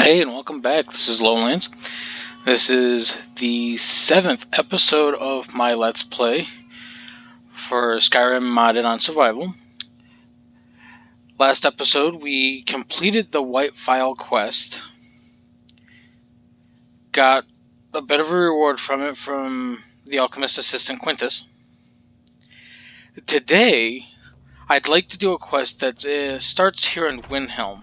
Hey, and welcome back. This is Lowlands. This is the 7th episode of my Let's Play for Skyrim Modded on Survival. Last episode, we completed the White File quest. Got a bit of a reward from it from the alchemist assistant Quintus. Today, I'd like to do a quest that starts here in Windhelm.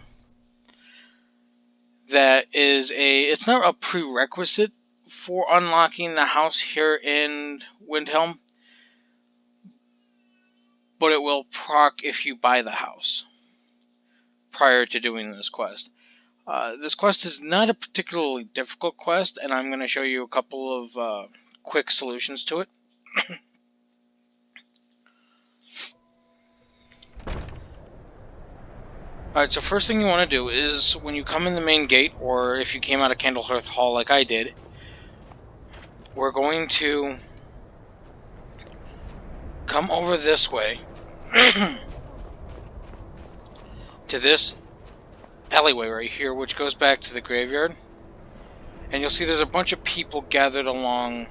That is it's not a prerequisite for unlocking the house here in Windhelm, but it will proc if you buy the house prior to doing this quest. This quest is not a particularly difficult quest, and I'm going to show you a couple of quick solutions to it. Alright, so first thing you want to do is, when you come in the main gate, or if you came out of Candlehearth Hall like I did, we're going to come over this way to this alleyway right here, which goes back to the graveyard. And you'll see there's a bunch of people gathered along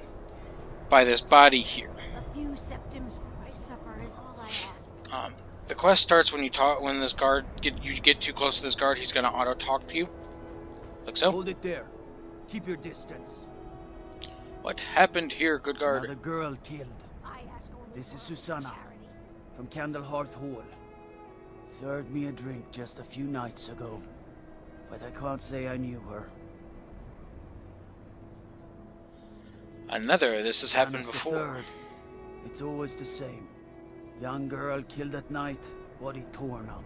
by this body here. A few septims for my supper is all I ask. The quest starts when when this guard you get too close to this guard. He's gonna auto talk to you, like so. Hold it there. Keep your distance. What happened here, good guard? Another girl killed. I ask only This is for Susanna charity. from Candlehearth Hall. Served me a drink just a few nights ago, but I can't say I knew her. Another. This has happened Susanna's the before. third. It's always the same. Young girl killed at night, body torn up.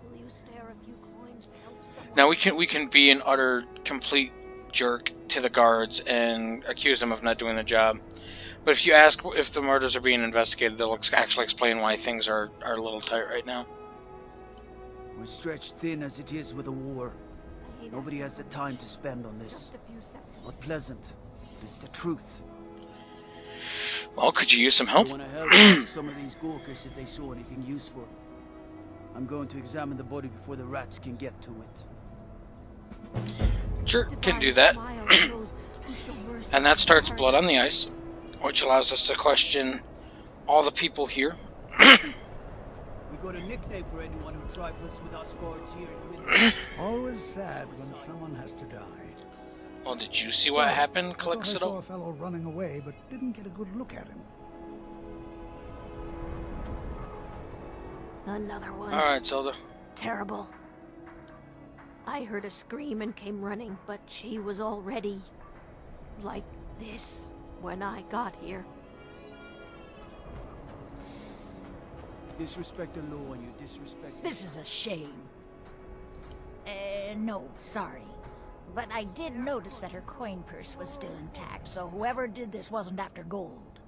Will you spare a few coins to help someone? Now we can be an utter complete jerk to the guards and accuse them of not doing the job. But if you ask if the murders are being investigated, they'll actually explain why things are a little tight right now. We're stretched thin as it is with the war. I hate Nobody has asking the for time much. to spend on this. Just a few septims. Not pleasant. It's the truth. Well, could you use some help? I want to help ask some of these Gorkers if they saw anything useful. I'm going to examine the body before the rats can get to it. Sure, To can find do a that. smile on those who show mercy And that to starts charity. blood on the ice, which allows us to question all the people here. We got a nickname for anyone who trifles with us guards here in Windhelm. Always sad when someone has to die. Well, did you see what happened, I thought I saw Calixto? a fellow running away, but didn't get a good look at him. Another one. Alright, Zelda. Terrible. I heard a scream and came running, but she was already like this when I got here. Disrespect the law and you disrespect... This is a shame. No, sorry. But I did notice that her coin purse was still intact, so whoever did this wasn't after gold.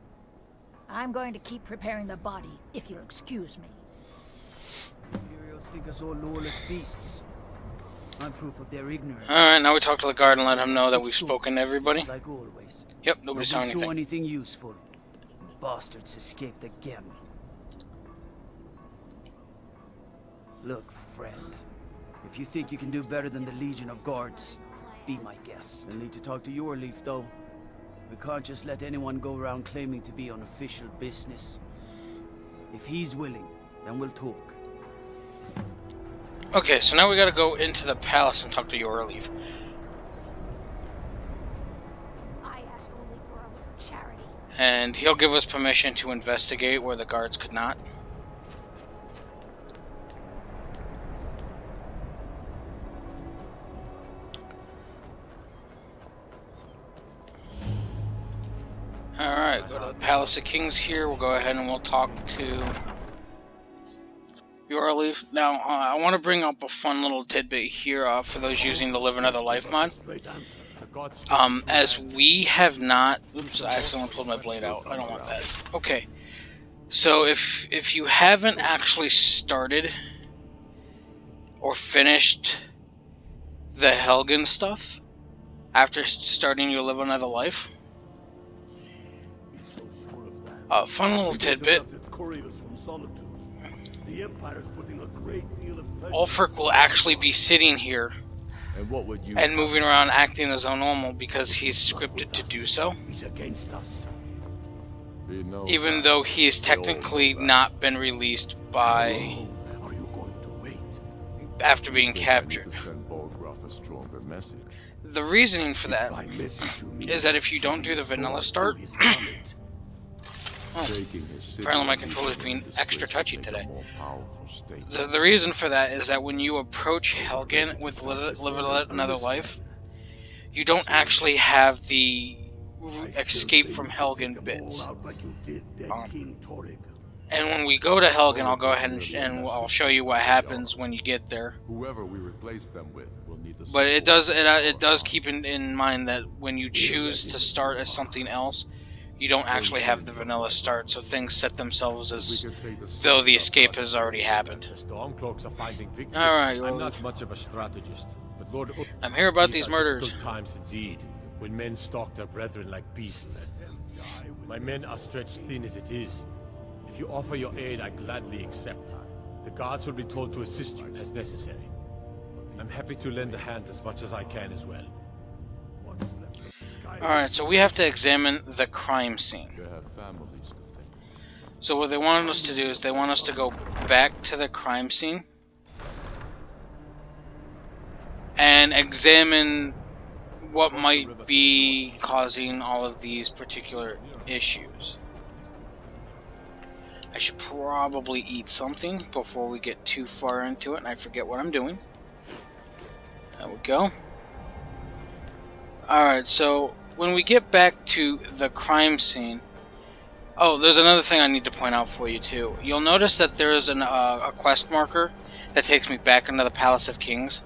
I'm going to keep preparing the body, if you'll excuse me. Imperials think us all lawless beasts. I'm proof of their ignorance. Alright, now we talk to the guard and let him know that we've spoken to everybody. Like always. Yep, nobody saw Nobody saw anything. anything useful. Bastards escaped again. Look, friend. If you think you can do better than the Legion of Guards, be my guest. I'll need to talk to your Leaf, though. We can't just let anyone go around claiming to be on official business. If he's willing, then we'll talk. Okay, so now we gotta go into the palace and talk to Yorleaf. I ask only for a little charity. And he'll give us permission to investigate where the guards could not. Alright, go to the Palace of Kings here. We'll go ahead and we'll talk to Yorleaf. Now, I want to bring up a fun little tidbit here for those using the Live Another Life mod. As we have not... Oops, I accidentally pulled my blade out. I don't want that. Okay. So, if you haven't actually started or finished the Helgen stuff after starting your Live Another Life... fun little tidbit. The Empire's putting a great deal of pressure. Ulfric will actually be sitting here And what would you and moving around acting as normal because he's scripted to do so. He's against us. Even though he has technically not been released by How are you going to wait? after being captured. The reasoning for that By message to me, is that if you don't do the vanilla start, his comment. apparently my controller's being extra touchy today. The reason for that is that when you approach Helgen with Live Another Life, you don't actually have the escape from Helgen bits. And when we go to Helgen, I'll go ahead and I'll show you what happens when you get there. Whoever we replace them with will need the But it does keep in mind that when you choose to start as something else, you don't actually have the vanilla start, so things set themselves as though the escape has already happened. The Stormcloaks are finding victory. Alright, I'm well, not much of a strategist, but Lord, I'm here about these these are murders. difficult times indeed, when men stalk their brethren like beasts. My men are stretched thin as it is. If you offer your aid, I gladly accept. The guards will be told to assist you as necessary. I'm happy to lend a hand as much as I can as well. Alright, so we have to examine the crime scene. They have families to think. So what they want us to do is they want us to go back to the crime scene and examine what might be causing all of these particular issues. I should probably eat something before we get too far into it and I forget what I'm doing. There we go. Alright, so when we get back to the crime scene... Oh, there's another thing I need to point out for you too. You'll notice that there is a quest marker that takes me back into the Palace of Kings.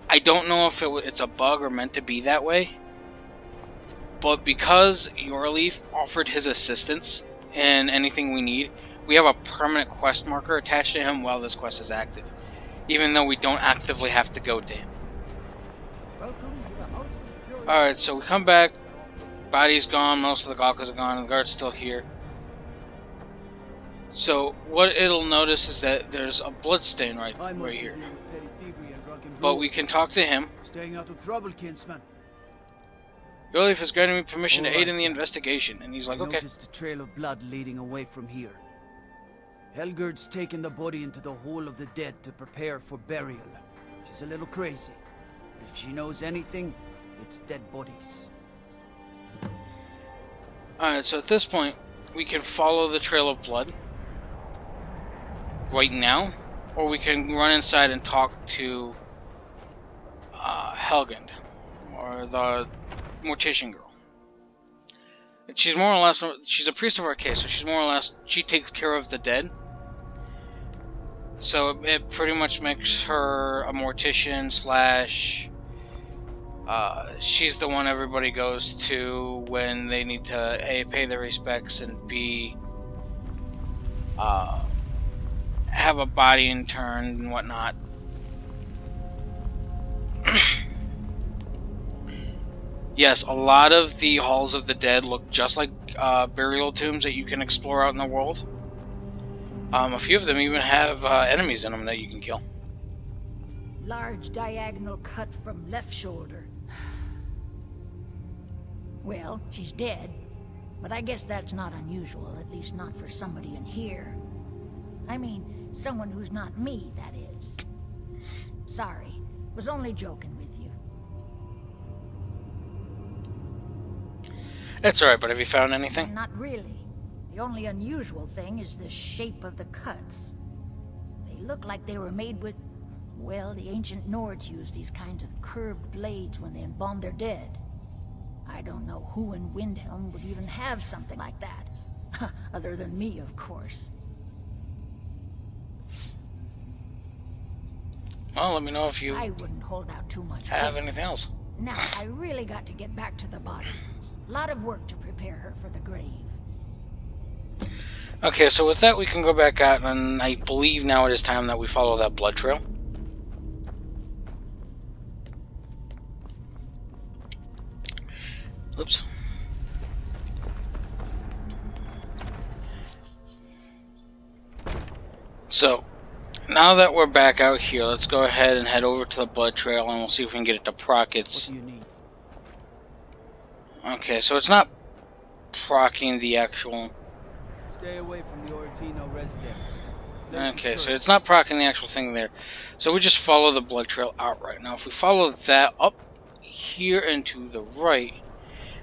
I don't know if it's a bug or meant to be that way, but because Yorleaf offered his assistance in anything we need, we have a permanent quest marker attached to him while this quest is active, even though we don't actively have to go to him. Alright, so we come back, body's gone, most of the Galkas are gone, the guard's still here. So what it'll notice is that there's a bloodstain right here. But we can talk to him. Staying out of trouble, kinsman. Yorleaf has granted me permission to aid in the investigation, and he's like, I okay. noticed a trail of blood leading away from here. Helgerd's taken the body into the Hall of the Dead to prepare for burial. She's a little crazy. But if she knows anything, it's dead bodies. Alright, so at this point, we can follow the trail of blood right now, or we can run inside and talk to Helgend, or the mortician girl. She's more or less, she's a priest of our case, so she's more or less, she takes care of the dead. So it pretty much makes her a mortician slash, she's the one everybody goes to when they need to A, pay their respects, and B, have a body interned and whatnot. Yes, a lot of the halls of the dead look just like burial tombs that you can explore out in the world. A few of them even have enemies in them that you can kill. Large diagonal cut from left shoulder. Well, she's dead, but I guess that's not unusual, at least not for somebody in here. I mean, someone who's not me, that is. Sorry, was only joking with you. That's alright, but have you found anything? Not really. The only unusual thing is the shape of the cuts. They look like they were made with... Well, the ancient Nords used these kinds of curved blades when they embalmed their dead. I don't know who in Windhelm would even have something like that. Other than me, of course. Well, let me know if you I wouldn't hold out too much have hope. anything else. Now, I really got to get back to the body. A lot of work to prepare her for the grave. Okay, so with that we can go back out, and I believe now it is time that we follow that blood trail. Oops. So, now that we're back out here, let's go ahead and head over to the blood trail and we'll see if we can get it to proc What its... do you need? Okay, so it's not procking the actual... Stay away from the Ortino residence. Okay, so it's not procking the actual thing there. So we just follow the blood trail out right now. If we follow that up here and to the right,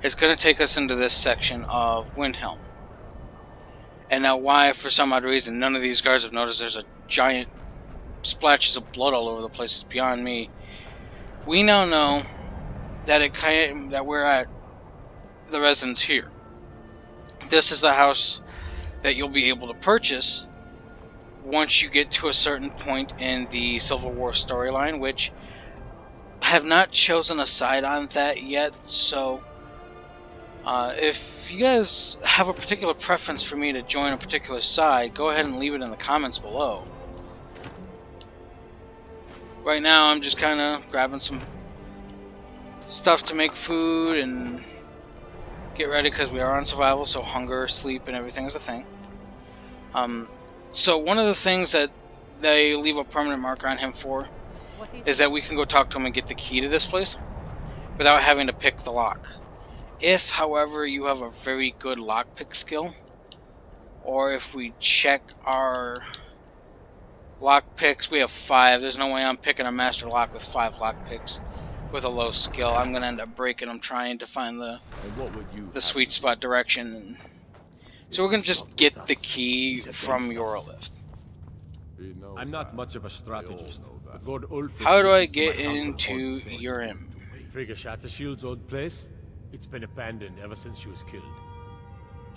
it's going to take us into this section of Windhelm. And now why, for some odd reason, none of these guards have noticed there's a giant splashes of blood all over the place is beyond me. We now know that that we're at the residence here. This is the house that you'll be able to purchase once you get to a certain point in the Civil War storyline, which I have not chosen a side on that yet, so if you guys have a particular preference for me to join a particular side, go ahead and leave it in the comments below. Right now I'm just kind of grabbing some stuff to make food and get ready because we are on survival, so hunger, sleep, and everything is a thing. So one of the things that they leave a permanent marker on him for is that we can go talk to him and get the key to this place without having to pick the lock. If, however, you have a very good lockpick skill, or if we check our lockpicks, we have 5. There's no way I'm picking a master lock with 5 lockpicks with a low skill. I'm gonna end up breaking them trying to find the sweet spot direction. So we're gonna just get the key from Yorlift. I'm not much of a strategist, but Lord Ulfric How do I listens to get my counsel into all the same. Urim? Frigga Shattershield's old place? It's been abandoned ever since she was killed.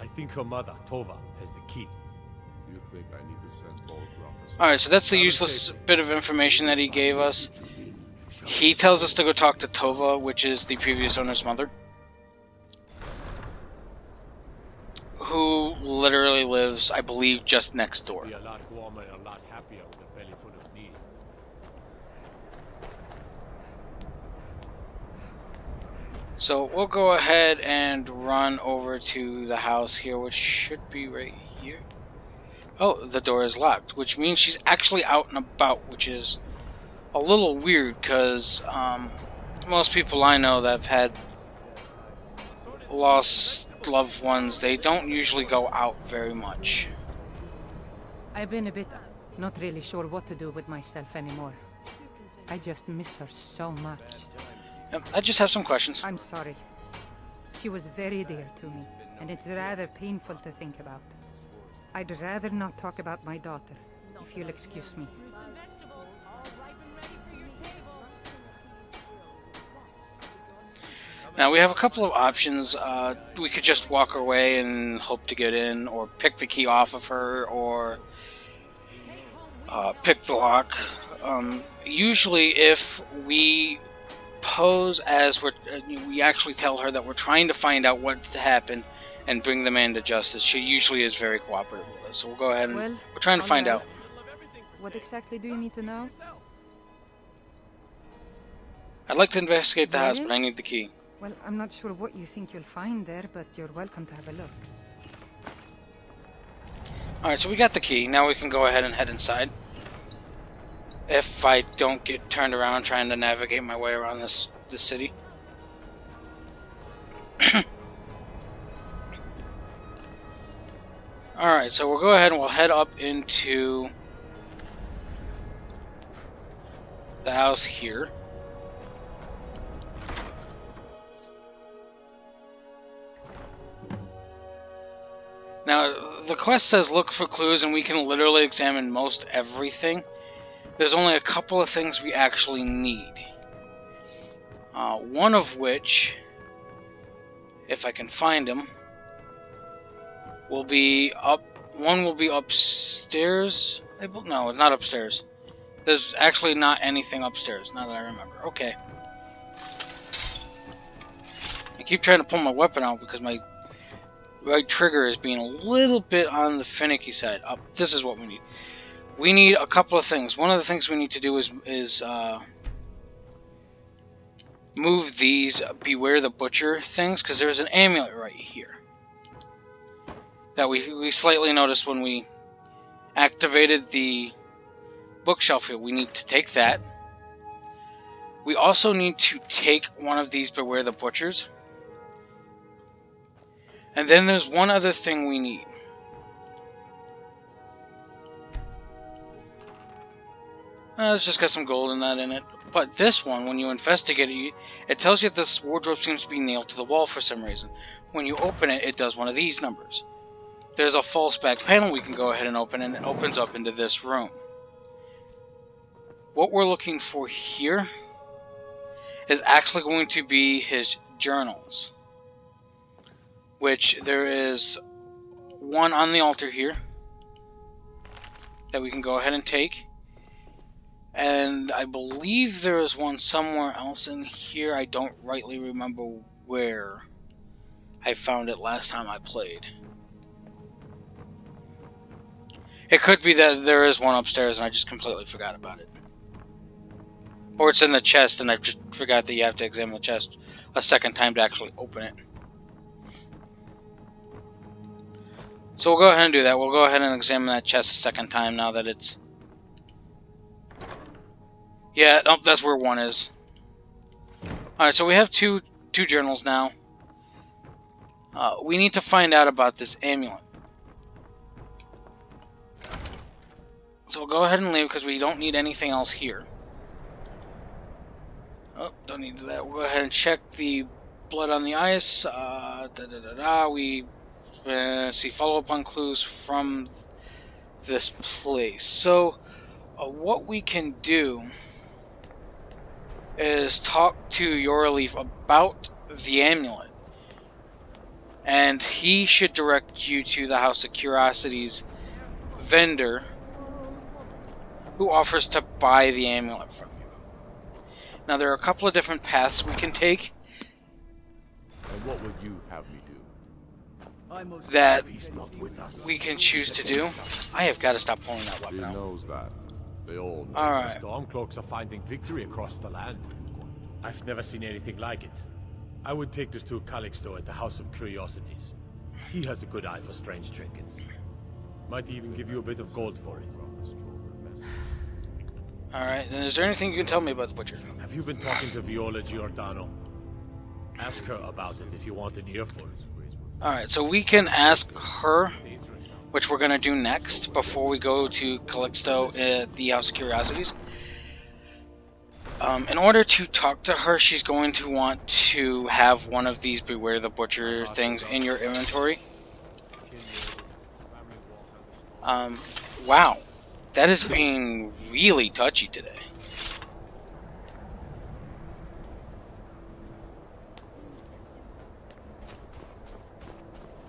I think her mother, Tova, has the key. You think I need to send Bolgraf? Alright, so that's the useless bit of information that he gave us. He tells us to go talk to Tova, which is the previous owner's mother, who literally lives, I believe, just next door. Be a lot warmer and a lot happier with a belly full of meat. So we'll go ahead and run over to the house here, which should be right here. Oh, the door is locked, which means she's actually out and about, which is a little weird because most people I know that have had lost loved ones, they don't usually go out very much. I've been a bit not really sure what to do with myself anymore. I just miss her so much. I just have some questions. I'm sorry. She was very dear to me, and it's rather painful to think about. I'd rather not talk about my daughter, if you'll excuse me. Now we have a couple of options. We could just walk our way and hope to get in, or pick the key off of her, or pick the lock. Usually if we pose as we actually tell her that we're trying to find out what's to happen and bring the man to justice, she usually is very cooperative with us. So we'll go ahead and we're trying to find out. What exactly do you need to know? I'd like to investigate the house, Well? but I need the key. Well, I'm not sure what you think you'll find there, but you're welcome to have a look. Alright, so we got the key. Now we can go ahead and head inside. If I don't get turned around trying to navigate my way around this city. Alright, so we'll go ahead and we'll head up into the house here. Now, the quest says look for clues, and we can literally examine most everything. There's only a couple of things we actually need. One of which, if I can find them, will be up. One will be upstairs. No, it's not upstairs. There's actually not anything upstairs, now that I remember. Okay. I keep trying to pull my weapon out because my right trigger is being a little bit on the finicky side. This is what we need. We need a couple of things. One of the things we need to do is move these Beware the Butcher things, because there's an amulet right here that we slightly noticed when we activated the bookshelf here. We need to take that. We also need to take one of these Beware the Butchers. And then there's one other thing we need. It's just got some gold in that in it. But this one, when you investigate it, it tells you that this wardrobe seems to be nailed to the wall for some reason. When you open it, it does one of these numbers. There's a false back panel we can go ahead and open, and it opens up into this room. What we're looking for here is actually going to be his journals. Which there is one on the altar here that we can go ahead and take. And I believe there is one somewhere else in here. I don't rightly remember where I found it last time I played. It could be that there is one upstairs and I just completely forgot about it. Or it's in the chest and I just forgot that you have to examine the chest a second time to actually open it. So we'll go ahead and do that. We'll go ahead and examine that chest a second time now that it's... Yeah, nope, that's where one is. Alright, so we have two journals now. We need to find out about this amulet. So we'll go ahead and leave because we don't need anything else here. Oh, don't need that. We'll go ahead and check the blood on the ice. We see follow-up on clues from this place. So, what we can do is talk to Yorleaf about the amulet. And he should direct you to the House of Curiosities vendor who offers to buy the amulet from you. Now there are a couple of different paths we can take. And what would you have me do? That we can choose to do. I have got to stop pulling that weapon He out. knows that. They all know. Alright. Stormcloaks are finding victory across the land. I've never seen anything like it. I would take this to Calixto at the House of Curiosities. He has a good eye for strange trinkets. Might even give you a bit of gold for it. Alright, then is there anything you can tell me about the butcher? Have you been talking to Viola Giordano? Ask her about it if you want an earful. Alright, so we can ask her, which we're going to do next before we go to Calixto at the House of Curiosities. In order to talk to her, she's going to want to have one of these Beware the Butcher things in your inventory. Wow. That is being really touchy today.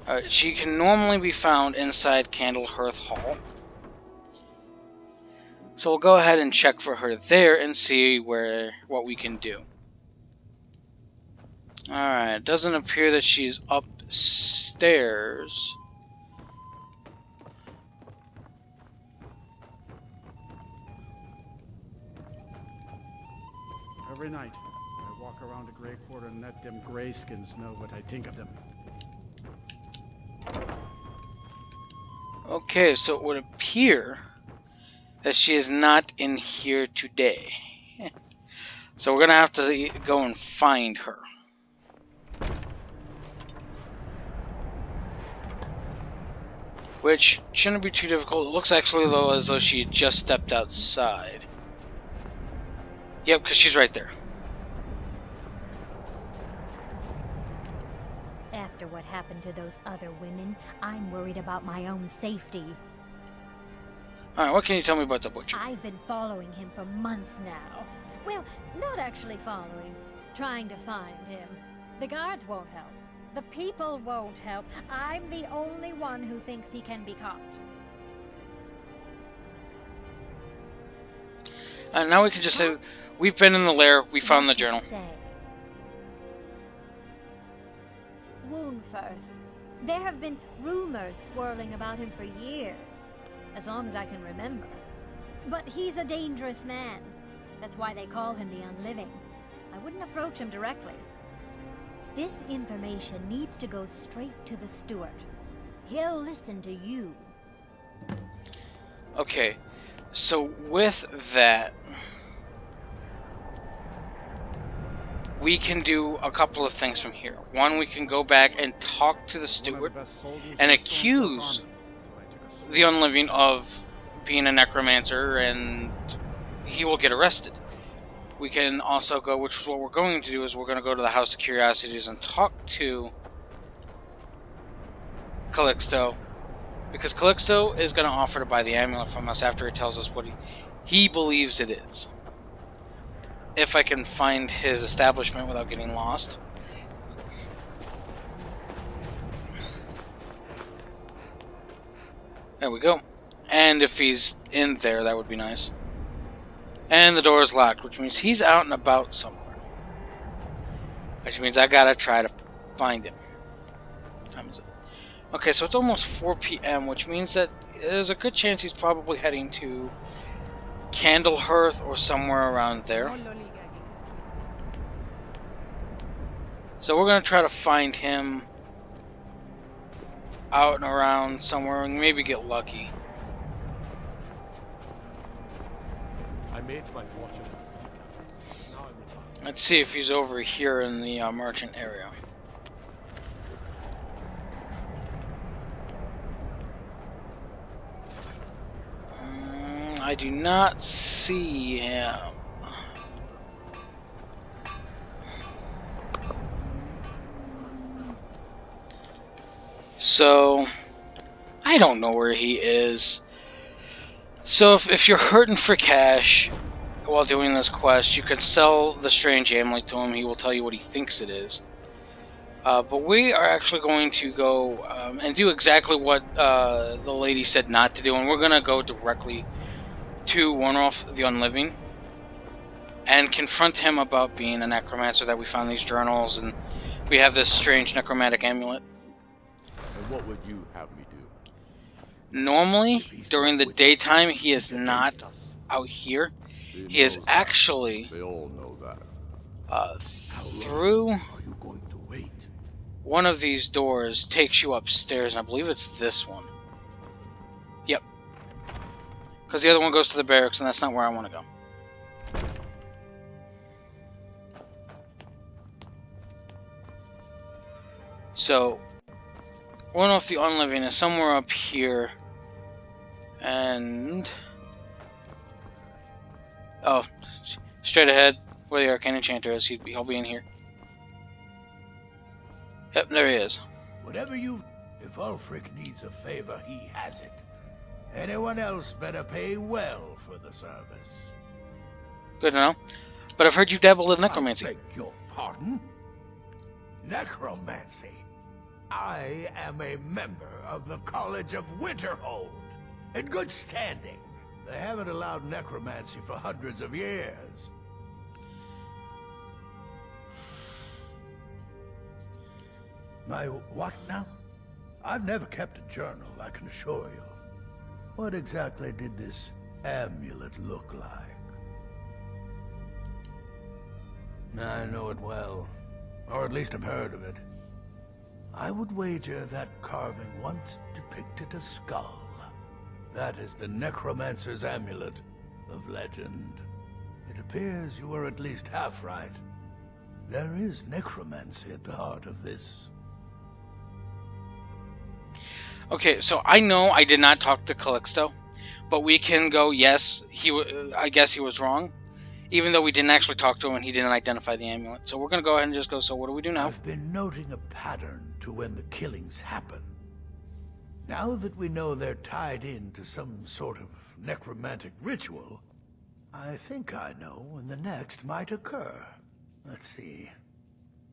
Alright, she can normally be found inside Candlehearth Hall. So we'll go ahead and check for her there and see what we can do. Alright, it doesn't appear that she's upstairs. Every night, I walk around a Grey Quarter and let them grayskins know what I think of them. Okay, so it would appear that she is not in here today. So we're gonna have to go and find her. Which shouldn't be too difficult. It looks actually though as though she had just stepped outside. Yep, because she's right there. After what happened to those other women, I'm worried about my own safety. Alright, what can you tell me about the butcher? I've been following him for months now. Well, not actually following. Trying to find him. The guards won't help. The people won't help. I'm the only one who thinks he can be caught. And now we can just say, we've been in the lair, we found the journal. Woundfirth. There have been rumors swirling about him for years. As long as I can remember. But he's a dangerous man. That's why they call him the Unliving. I wouldn't approach him directly. This information needs to go straight to the steward. He'll listen to you. Okay, so with that, we can do a couple of things from here. One, we can go back and talk to the steward and accuse the Unliving of being a necromancer, and he will get arrested. We can also go, which is what we're going to do, is we're going to go to the House of Curiosities and talk to Calixto, because Calixto is going to offer to buy the amulet from us after he tells us what he believes it is. If I can find his establishment without getting lost. There we go. And if he's in there, that would be nice. And the door is locked, which means he's out and about somewhere. Which means I gotta try to find him. What time is it? Okay, so it's almost 4 p.m., which means that there's a good chance he's probably heading to Candlehearth or somewhere around there. So we're gonna try to find him out and around somewhere and maybe get lucky. I made my fortune as a seeker. Now I'm retired. Let's see if he's over here in the merchant area. I do not see him. So, I don't know where he is. So if you're hurting for cash while doing this quest, you can sell the strange amulet to him. He will tell you what he thinks it is. But we are actually going to go and do exactly what the lady said not to do, and we're going to go directly to Warnoff the Unliving and confront him about being a necromancer, that we found these journals and we have this strange necromantic amulet. And what would you have me do? Normally, during the daytime, he is not out here. He is actually They all know that. through one of these doors, takes you upstairs, and I believe it's this one. Yep. Because the other one goes to the barracks, and that's not where I want to go. So, one off the Unliving is somewhere up here. And... oh, straight ahead, where the Arcane Enchanter is, he'll be in here. Yep, there he is. Whatever you... If Ulfric needs a favor, he has it. Anyone else better pay well for the service. Good to know. But I've heard you dabbled in necromancy. I beg your pardon? Necromancy? I am a member of the College of Winterhold. In good standing. They haven't allowed necromancy for hundreds of years. My what now? I've never kept a journal, I can assure you. What exactly did this amulet look like? I know it well, or at least I've heard of it. I would wager that carving once depicted a skull. That is the necromancer's amulet of legend. It appears you were at least half right. There is necromancy at the heart of this. Okay, so I know I did not talk to Calixto, but we can go, yes, I guess he was wrong, even though we didn't actually talk to him and he didn't identify the amulet. So we're going to go ahead and just go, so what do we do now? I've been noting a pattern to when the killings happen. Now that we know they're tied into some sort of necromantic ritual, I think I know when the next might occur. Let's see.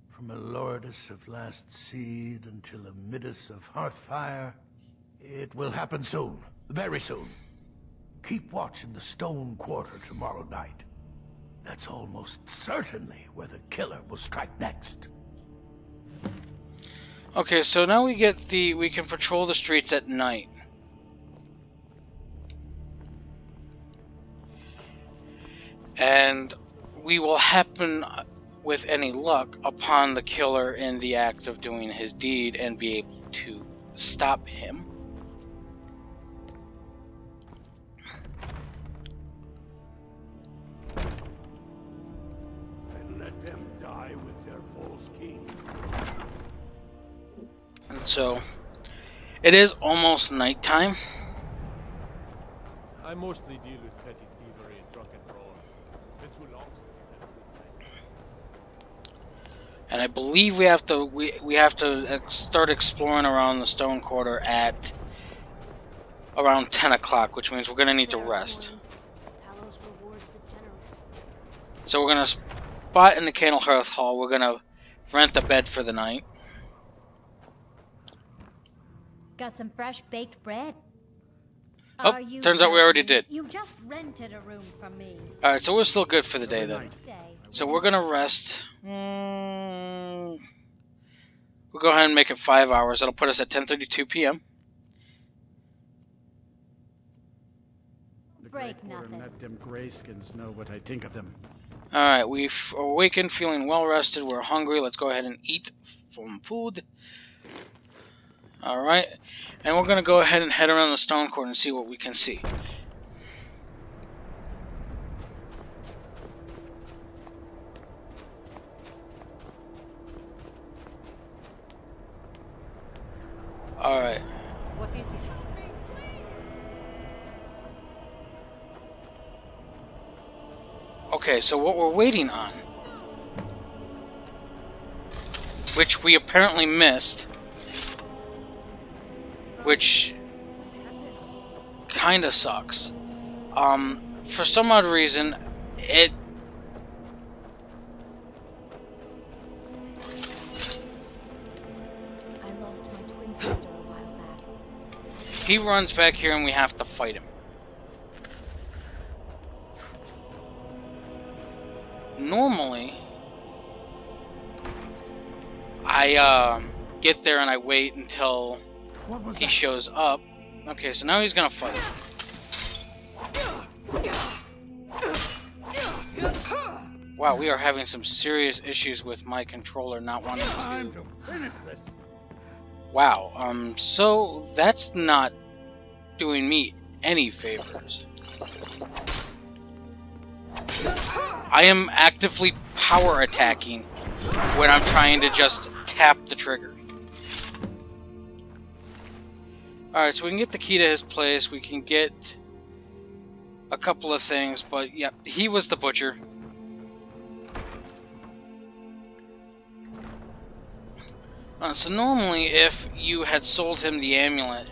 From a Lordus of Last Seed until a Midas of Hearthfire, it will happen soon. Very soon. Keep watch in the Stone Quarter tomorrow night. That's almost certainly where the killer will strike next. Okay, so now we can patrol the streets at night. And we will happen, with any luck, upon the killer in the act of doing his deed and be able to stop him. And so, it is almost nighttime. I mostly deal with petty thievery and drunken brawls. Been too long since I've had a good night. And I believe we have to start exploring around the Stone Quarter at around 10 o'clock, which means we're going to need to rest. So we're going to spot in the Candlehearth Hall. We're going to rent a bed for the night. Got some fresh baked bread. Oh, Are you turns out we already did. You just rented a room from me. Alright, so we're still good for the day then. Stay. So we're going to rest. We'll go ahead and make it 5 hours. That'll put us at 10:32 p.m. Break nothing. Let them grayskins know what I think of them. Alright, we've awakened feeling well rested. We're hungry. Let's go ahead and eat some food. Alright, and we're going to go ahead and head around the Stone Court and see what we can see. Alright. What is it? Okay, so what we're waiting on, which we apparently missed, which kinda sucks. For some odd reason, I lost my twin sister a while back. he runs back here and we have to fight him. Normally, I get there and I wait until he shows up. Okay, so now he's gonna fight. Wow, we are having some serious issues with my controller not wanting to. Wow, so that's not doing me any favors. I am actively power attacking when I'm trying to just tap the trigger. Alright, so we can get the key to his place, we can get a couple of things, but yeah, he was the butcher. So normally, if you had sold him the amulet,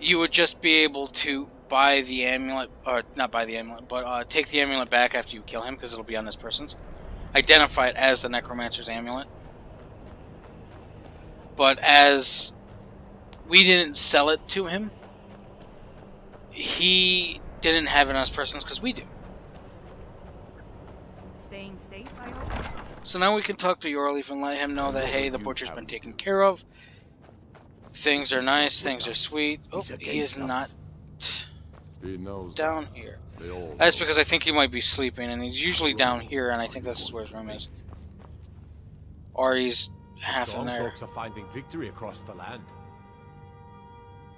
you would just be able to buy the amulet, or not buy the amulet, but take the amulet back after you kill him, because it'll be on this person's. Identify it as the Necromancer's amulet. But as we didn't sell it to him, he didn't have it on his person's because we do. Staying safe, I hope? So now we can talk to Yorleaf and let him know that, hey, the butcher's been taken care of. Things are nice, things are sweet. Oh, he is not down here. That's because I think he might be sleeping, and he's usually down here, and I think this is where his room is. Or he's half in there. Folks are finding victory across the land.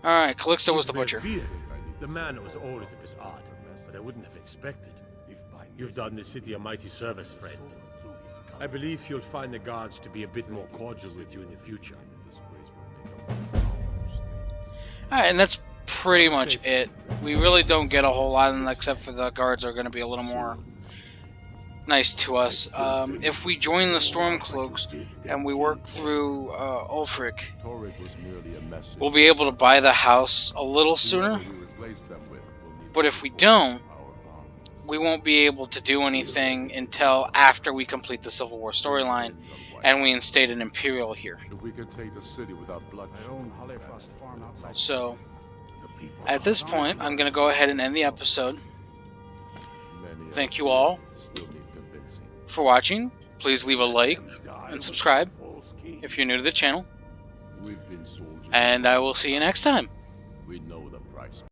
Alright, Calixto was the butcher. The man was always a bit odd, but I wouldn't have expected. You've done the city a mighty service, friend. I believe you'll find the guards to be a bit more cordial with you in the future. Alright, and that's pretty much it. We really don't get a whole lot, except for the guards are going to be a little more nice to us. If we join the Stormcloaks and we work through Ulfric, we'll be able to buy the house a little sooner. But if we don't, we won't be able to do anything until after we complete the Civil War storyline and we instate an Imperial here. So, at this point, I'm going to go ahead and end the episode. Thank you all for watching. Please leave a like and subscribe if you're new to the channel. And I will see you next time.